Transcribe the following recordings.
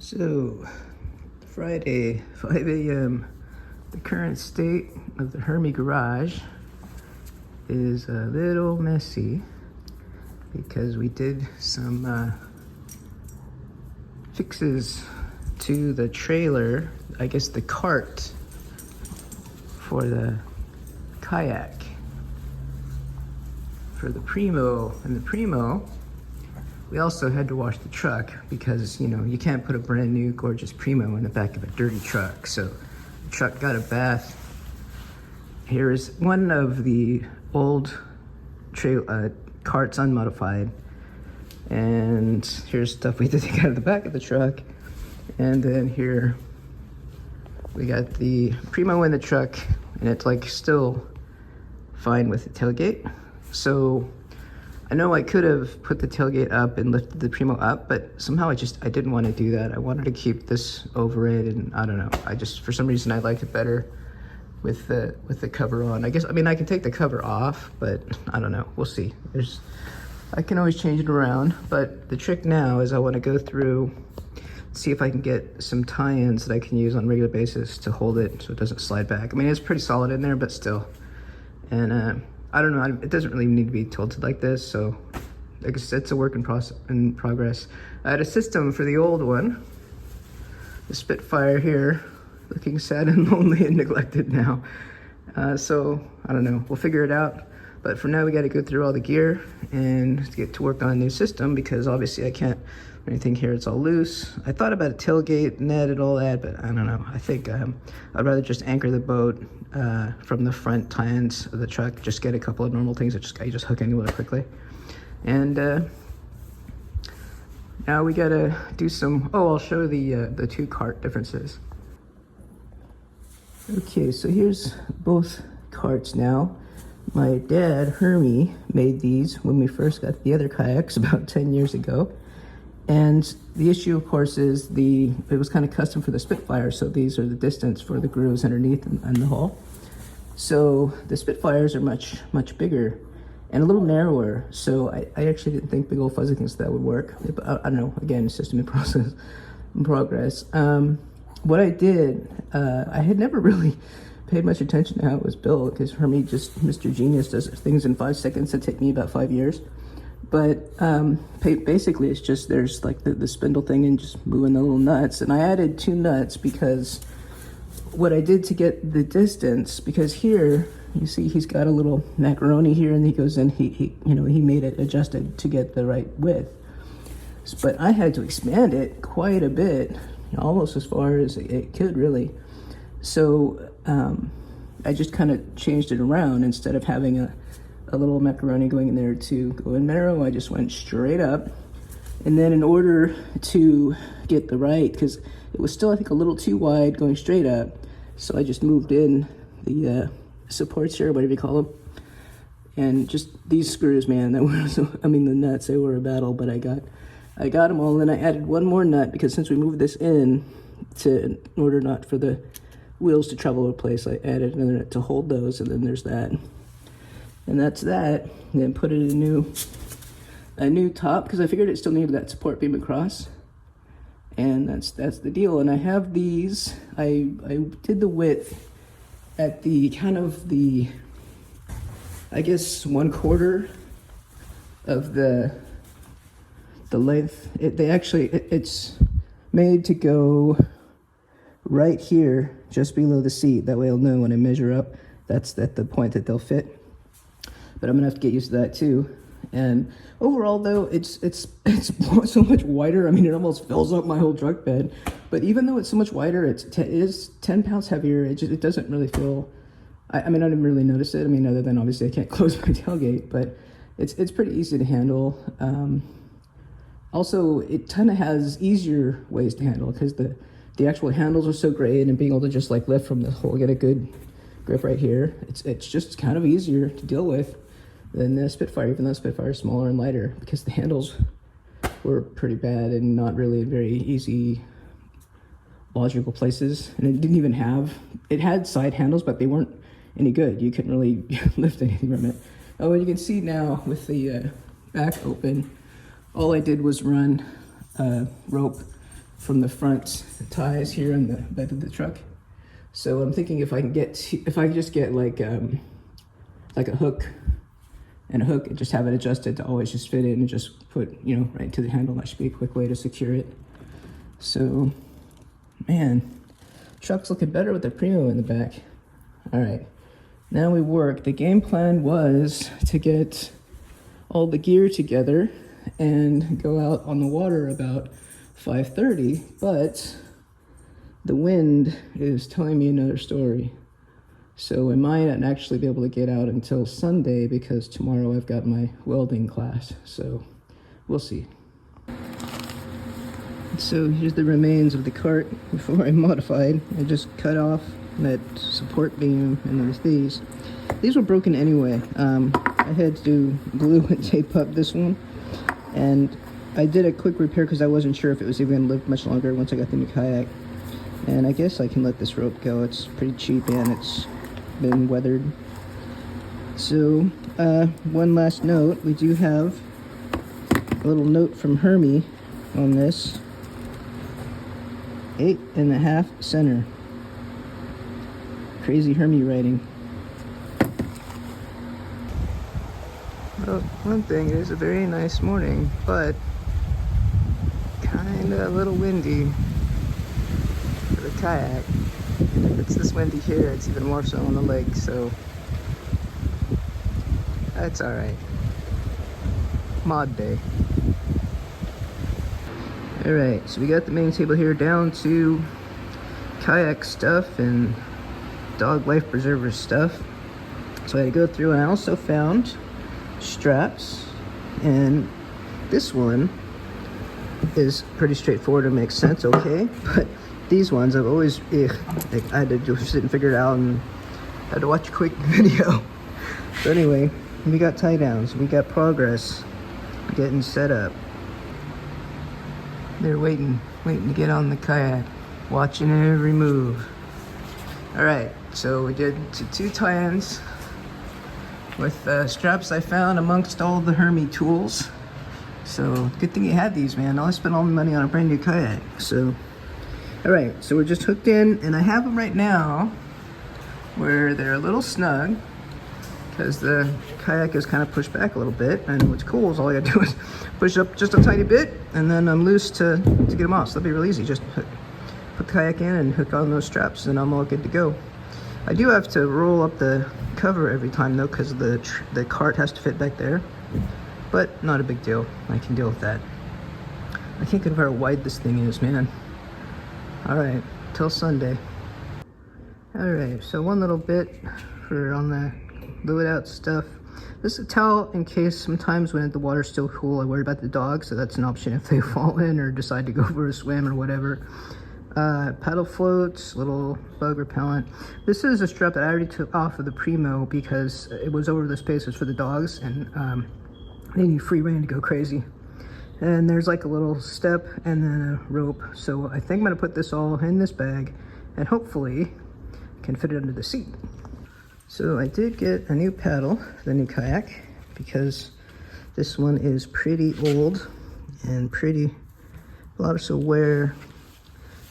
So, Friday, 5 a.m. The current state of the Hermie garage is a little messy because we did some fixes to the trailer, I guess the cart for the kayak for the Primo. And the Primo, we also had to wash the truck because, you know, you can't put a brand new gorgeous Primo in the back of a dirty truck. So the truck got a bath. Here is one of the old carts unmodified. And here's stuff we had to take out of the back of the truck. And then here we got the Primo in the truck, and it's like still fine with the tailgate. So I know I could have put the tailgate up and lifted the Primo up, but somehow I didn't want to do that. I wanted to keep this over it, and I don't know. For some reason I liked it better with the cover on. I can take the cover off, but I don't know. We'll see. I can always change it around, but the trick now is I want to go through, see if I can get some tie-ins that I can use on a regular basis to hold it so it doesn't slide back. I mean, it's pretty solid in there, but still. And I don't know, it doesn't really need to be tilted like this, so I guess it's a work in progress. I had a system for the old one, the Spitfire here, looking sad and lonely and neglected now. So I don't know, we'll figure it out. But for now, we got to go through all the gear and get to work on a new system, because obviously I can't do anything here. It's all loose. I thought about a tailgate, net, and all that, but I don't know. I think I'd rather just anchor the boat from the front tie-ins of the truck. Just get a couple of normal things that you just hook into it quickly. And now we got to do some. Oh, I'll show the two cart differences. Okay, so here's both carts now. My dad, Hermie, made these when we first got the other kayaks about 10 years ago. And the issue, of course, is it was kind of custom for the Spitfire, so these are the distance for the grooves underneath and the hull. So the Spitfires are much, much bigger and a little narrower, so I actually didn't think big old fuzzy things that would work. I don't know, again, system in progress. What I did, I had never really paid much attention to how it was built, because Hermie, just Mr. Genius, does things in 5 seconds that take me about 5 years. But basically it's just, there's like the spindle thing and just moving the little nuts. And I added 2 nuts because what I did to get the distance, because here you see he's got a little macaroni here, and he goes in, he made it adjusted to get the right width. But I had to expand it quite a bit, almost as far as it could really. So I just kind of changed it around. Instead of having a little macaroni going in there to go in narrow, I just went straight up. And then in order to get the right, because it was still, I think, a little too wide going straight up, so I just moved in the supports here, whatever you call them. And just these screws, man, the nuts, they were a battle, but I got them all. And then I added one more nut, because since we moved this in in order not for the wheels to travel over place, I added another nut to hold those, and then there's that. And that's that. And then put in a new top, because I figured it still needed that support beam across. And that's the deal. And I have these, I did the width at the kind of the, I guess, 1/4 of the length. It's made to go right here, just below the seat. That way I'll know when I measure up, that's at the point that they'll fit. But I'm gonna have to get used to that too. And overall, though, it's so much wider. I mean, it almost fills up my whole truck bed. But even though it's so much wider, it is 10 pounds heavier. It doesn't really feel. I didn't really notice it. I mean, other than obviously I can't close my tailgate, but it's pretty easy to handle. Also, it kind of has easier ways to handle, because the actual handles are so great, and being able to just like lift from the hole, get a good grip right here. It's just kind of easier to deal with than the Spitfire, even though Spitfire is smaller and lighter, because the handles were pretty bad and not really very easy logical places. And it didn't even it had side handles, but they weren't any good. You couldn't really lift anything from it. Oh, and you can see now with the back open, all I did was run rope from the front ties here on the bed of the truck. So I'm thinking if I just get like a hook and just have it adjusted to always just fit in and just put, right into the handle. That should be a quick way to secure it. So, man, truck's looking better with the Primo in the back. All right, now we work. The game plan was to get all the gear together and go out on the water about 5:30, but the wind is telling me another story. So I might not actually be able to get out until Sunday because tomorrow I've got my welding class. So we'll see. So here's the remains of the cart before I modified. I just cut off that support beam, and there's these. These were broken anyway. I had to glue and tape up this one, and I did a quick repair because I wasn't sure if it was even going to live much longer once I got the new kayak. And I guess I can let this rope go. It's pretty cheap and it's been weathered. So one last note, we do have a little note from Hermie on this. 8.5 center. Crazy Hermie writing. Well, one thing, it is a very nice morning, but kinda a little windy for the kayak. And if it's this windy here, it's even more so on the lake, so that's alright. Mod day. Alright, so we got the main table here down to kayak stuff and dog life preserver stuff. So I had to go through, and I also found straps, and this one is pretty straightforward and makes sense, okay, but these ones I've always like, I had to just sit and figure it out and had to watch a quick video. So anyway, we got tie downs, we got progress getting set up. They're waiting to get on the kayak, watching every move. All right, so we did 2 tie-ins with straps I found amongst all the Hermie tools. So good thing you had these, man. I spent all my money on a brand new kayak. So, all right, so we're just hooked in, and I have them right now where they're a little snug because the kayak is kind of pushed back a little bit. And what's cool is all I gotta do is push up just a tiny bit, and then I'm loose to get them off. So that'll be real easy. Just put the kayak in and hook on those straps, and I'm all good to go. I do have to roll up the cover every time though, because the cart has to fit back there, but not a big deal. I can deal with that. I can't get over how wide this thing is, man. All right, till Sunday. All right, so one little bit for on the glue it out stuff. This is a towel in case sometimes when the water's still cool, I worry about the dogs, so that's an option if they fall in or decide to go for a swim or whatever. Paddle floats, little bug repellent. This is a strap that I already took off of the Primo because it was over the spaces for the dogs, and they need free rein to go crazy. And there's like a little step and then a rope. So I think I'm gonna put this all in this bag and hopefully can fit it under the seat. So I did get a new paddle, the new kayak, because this one is pretty old and pretty, a lot of wear.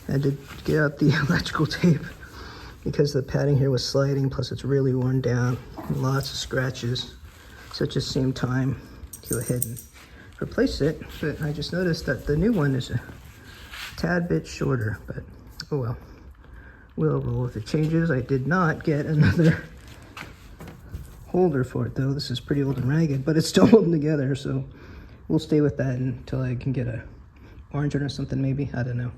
I had to get out the electrical tape because the padding here was sliding, plus it's really worn down, lots of scratches. So at the same time, go ahead and replace it. But I just noticed that the new one is a tad bit shorter, but oh well. We'll roll with the changes. I did not get another holder for it though. This is pretty old and ragged, but it's still holding together, so we'll stay with that until I can get a orange one or something maybe. I don't know.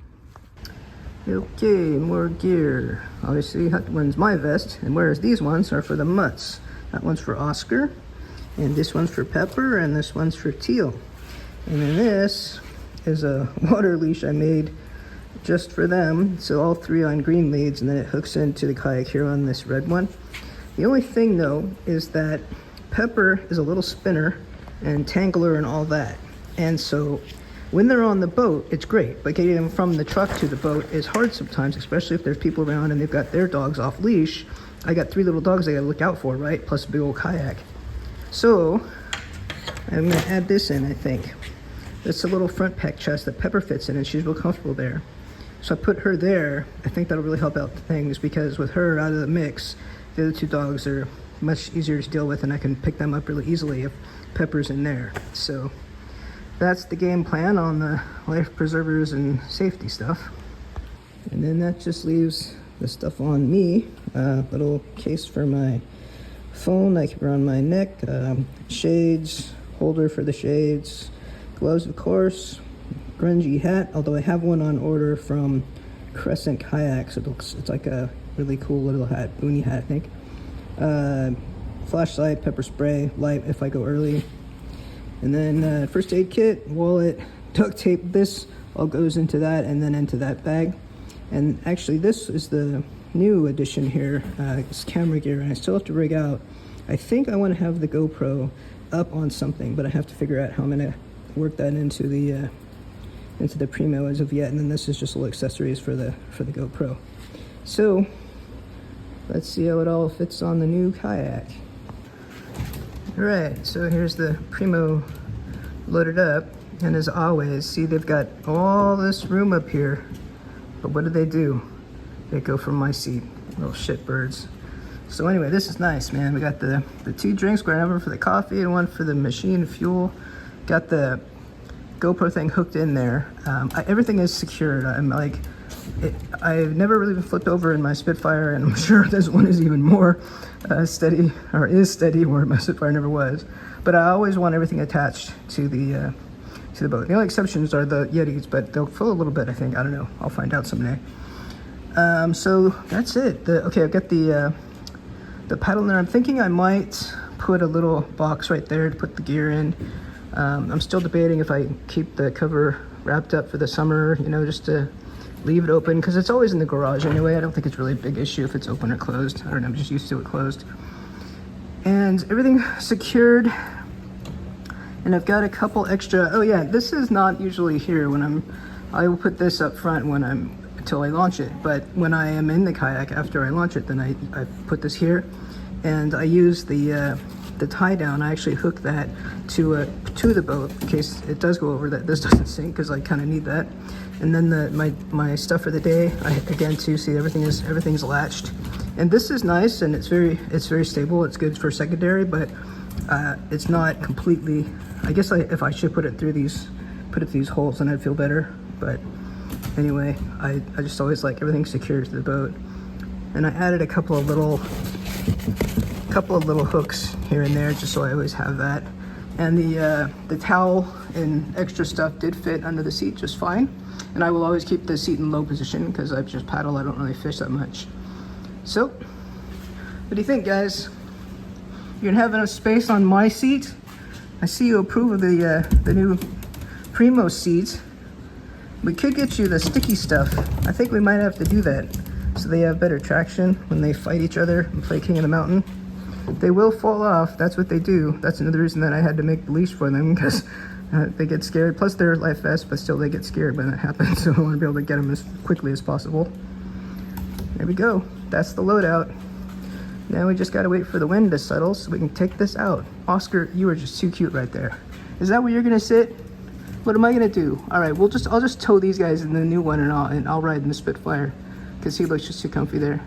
Okay, more gear. Obviously that one's my vest, and whereas these ones are for the mutts. That one's for Oscar, and this one's for Pepper, and this one's for Teal. And then this is a water leash I made just for them, so all 3 on green leads, and then it hooks into the kayak here on this red one. The only thing though is that Pepper is a little spinner and tangler and all that, and so when they're on the boat, it's great, but getting them from the truck to the boat is hard sometimes, especially if there's people around and they've got their dogs off leash. I got 3 little dogs I gotta look out for, right? Plus a big old kayak. So I'm gonna add this in, I think. it's a little front pack chest that Pepper fits in, and she's real comfortable there. So I put her there. I think that'll really help out things, because with her out of the mix, the other two dogs are much easier to deal with, and I can pick them up really easily if Pepper's in there. So that's the game plan on the life preservers and safety stuff. And then that just leaves the stuff on me. Little case for my phone I keep around my neck, shades, holder for the shades, gloves of course, grungy hat, although I have one on order from Crescent Kayaks. It's like a really cool little hat, boonie hat I think. Flashlight, pepper spray, light if I go early. And then first aid kit, wallet, duct tape. This all goes into that and then into that bag. And actually this is the new addition here, it's camera gear, and I still have to rig out. I think I want to have the GoPro up on something, but I have to figure out how I'm going to work that into the Primo as of yet. And then this is just little accessories for the GoPro. So let's see how it all fits on the new kayak. All right, so here's the Primo loaded up, and as always, see they've got all this room up here, but what do? They go from my seat, little shitbirds. So anyway, this is nice, man. We got the two drinks, we got one for the coffee and one for the machine fuel. Got the GoPro thing hooked in there. Everything is secured. I'm like, I've never really been flipped over in my Spitfire, and I'm sure this one is even more steady, or is steady, where my Spitfire never was. But I always want everything attached to the boat. The only exceptions are the Yetis, but they'll fill a little bit, I think. I don't know. I'll find out someday. So that's it. Okay, I've got the paddle in there. I'm thinking I might put a little box right there to put the gear in. I'm still debating if I keep the cover wrapped up for the summer, you know, just to leave it open, because it's always in the garage anyway. I don't think it's really a big issue if it's open or closed. I don't know, I'm just used to it closed. And everything secured. And I've got a couple extra, oh yeah, this is not usually here when I will put this up front until I launch it. But when I am in the kayak after I launch it, then I put this here. And I use the tie down. I actually hook that to the boat in case it does go over, that this doesn't sink, because I kind of need that. And then my stuff for the day, again too, see everything's latched. And this is nice, and it's very stable. It's good for secondary, but it's not completely. I guess if I should put it through these holes, then I'd feel better. But anyway, I just always like everything secured to the boat. And I added a couple of little hooks here and there, just so I always have that. And the towel and extra stuff did fit under the seat just fine. And I will always keep the seat in low position, because I just paddle. I don't really fish that much. So, what do you think, guys? You're gonna have enough space on my seat? I see you approve of the new Primo seat. We could get you the sticky stuff. I think we might have to do that, so they have better traction when they fight each other and play King of the Mountain. They will fall off. That's what they do. That's another reason that I had to make the leash for them, because they get scared. Plus they're life vests, but still they get scared when that happens. So I want to be able to get them as quickly as possible. There we go. That's the loadout. Now we just gotta wait for the wind to settle so we can take this out. Oscar, you are just too cute right there. Is that where you're gonna sit? What am I gonna do? All right, I'll just tow these guys in the new one, and I'll ride in the Spitfire, because he looks just too comfy there.